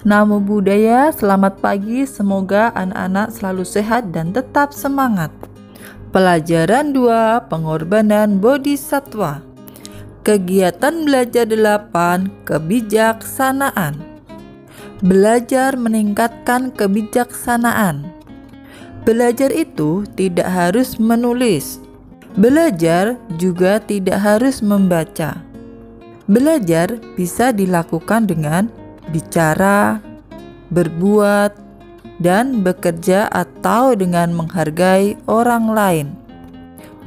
Namo Buddhaya, selamat pagi, semoga anak-anak selalu sehat dan tetap semangat. Pelajaran 2, pengorbanan Bodhisattva. Kegiatan belajar 8, kebijaksanaan. Belajar meningkatkan kebijaksanaan. Belajar itu tidak harus menulis. Belajar juga tidak harus membaca. Belajar bisa dilakukan dengan bicara, berbuat, dan bekerja atau dengan menghargai orang lain.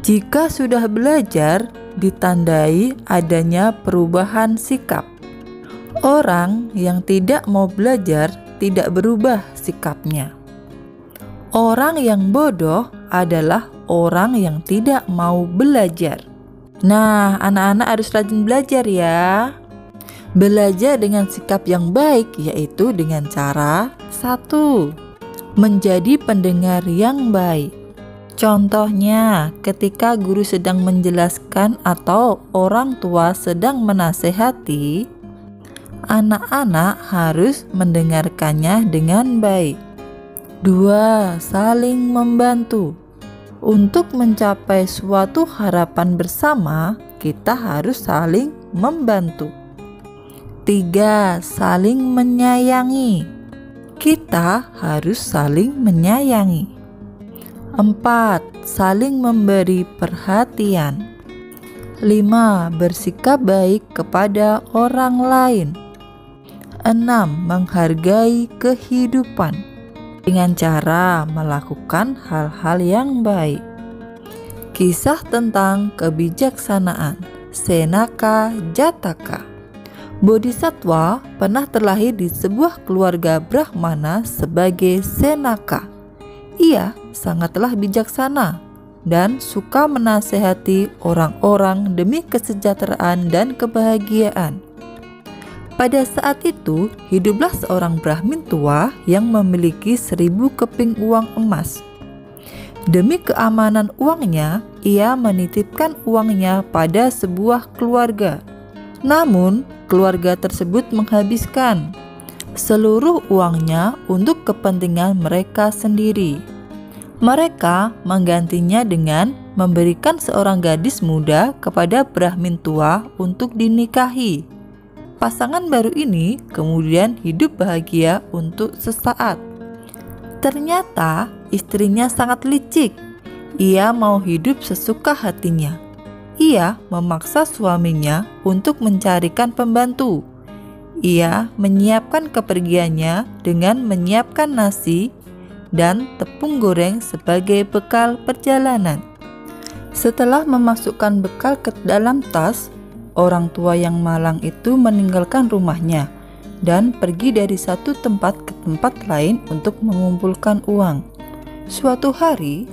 Jika sudah belajar, ditandai adanya perubahan sikap. Orang yang tidak mau belajar tidak berubah sikapnya. Orang yang bodoh adalah orang yang tidak mau belajar. Nah, anak-anak harus rajin belajar ya. Belajar dengan sikap yang baik yaitu dengan cara 1. Menjadi pendengar yang baik. Contohnya, ketika guru sedang menjelaskan atau orang tua sedang menasehati, anak-anak harus mendengarkannya dengan baik. 2. Saling membantu. Untuk mencapai suatu harapan bersama, kita harus saling membantu. 3. Saling menyayangi. Kita harus saling menyayangi. 4. Saling memberi perhatian. 5. Bersikap baik kepada orang lain. 6. Menghargai kehidupan dengan cara melakukan hal-hal yang baik. Kisah tentang kebijaksanaan Senaka Jataka. Bodhisattva pernah terlahir di sebuah keluarga Brahmana sebagai Senaka. Ia sangatlah bijaksana dan suka menasehati orang-orang demi kesejahteraan dan kebahagiaan. Pada saat itu, hiduplah seorang Brahmin tua yang memiliki 1000 keping uang emas. Demi keamanan uangnya, ia menitipkan uangnya pada sebuah keluarga. Namun, keluarga tersebut menghabiskan seluruh uangnya untuk kepentingan mereka sendiri. Mereka menggantinya dengan memberikan seorang gadis muda kepada Brahmin tua untuk dinikahi. Pasangan baru ini kemudian hidup bahagia untuk sesaat. Ternyata istrinya sangat licik. Ia mau hidup sesuka hatinya. Ia memaksa suaminya untuk mencarikan pembantu. Ia menyiapkan kepergiannya dengan menyiapkan nasi dan tepung goreng sebagai bekal perjalanan. Setelah memasukkan bekal ke dalam tas, orang tua yang malang itu meninggalkan rumahnya dan pergi dari satu tempat ke tempat lain untuk mengumpulkan uang. Suatu hari,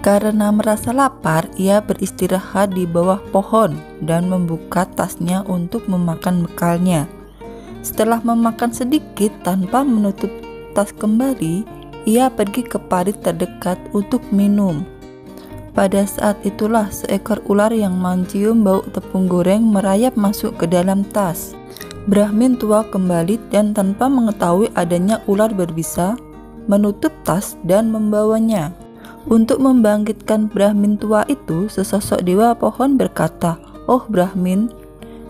karena merasa lapar, ia beristirahat di bawah pohon dan membuka tasnya untuk memakan bekalnya. Setelah memakan sedikit tanpa menutup tas kembali, ia pergi ke parit terdekat untuk minum. Pada saat itulah seekor ular yang mencium bau tepung goreng merayap masuk ke dalam tas. Brahmin tua kembali dan tanpa mengetahui adanya ular berbisa, menutup tas dan membawanya. Untuk membangkitkan Brahmin tua itu, sesosok dewa pohon berkata, "Oh Brahmin,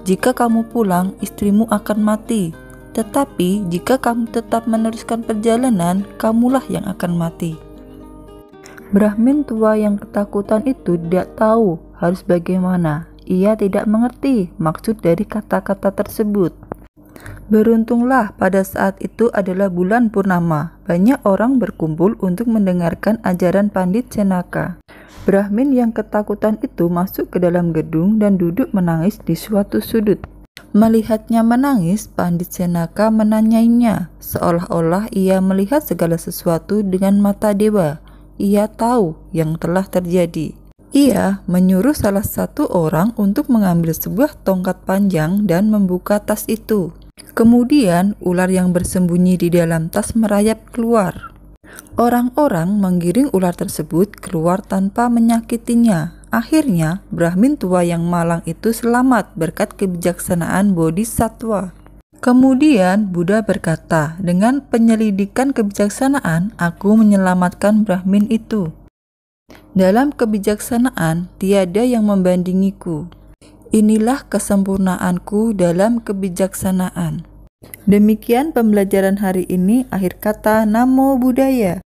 jika kamu pulang, istrimu akan mati. Tetapi jika kamu tetap meneruskan perjalanan, kamulah yang akan mati." Brahmin tua yang ketakutan itu tidak tahu harus bagaimana. Ia tidak mengerti maksud dari kata-kata tersebut. Beruntunglah pada saat itu adalah bulan purnama. Banyak orang berkumpul untuk mendengarkan ajaran Pandit Senaka. Brahmin yang ketakutan itu masuk ke dalam gedung dan duduk menangis di suatu sudut. Melihatnya menangis, Pandit Senaka menanyainya, seolah-olah ia melihat segala sesuatu dengan mata dewa. Ia tahu yang telah terjadi. Ia menyuruh salah satu orang untuk mengambil sebuah tongkat panjang dan membuka tas itu. Kemudian ular yang bersembunyi di dalam tas merayap keluar. Orang-orang menggiring ular tersebut keluar tanpa menyakitinya. Akhirnya Brahmin tua yang malang itu selamat berkat kebijaksanaan Bodhisattva. Kemudian Buddha berkata, dengan penyelidikan kebijaksanaan, aku menyelamatkan Brahmin itu. Dalam kebijaksanaan, tiada yang membandingiku. Inilah kesempurnaanku dalam kebijaksanaan. Demikian pembelajaran hari ini. Akhir kata, Namo Buddhaya.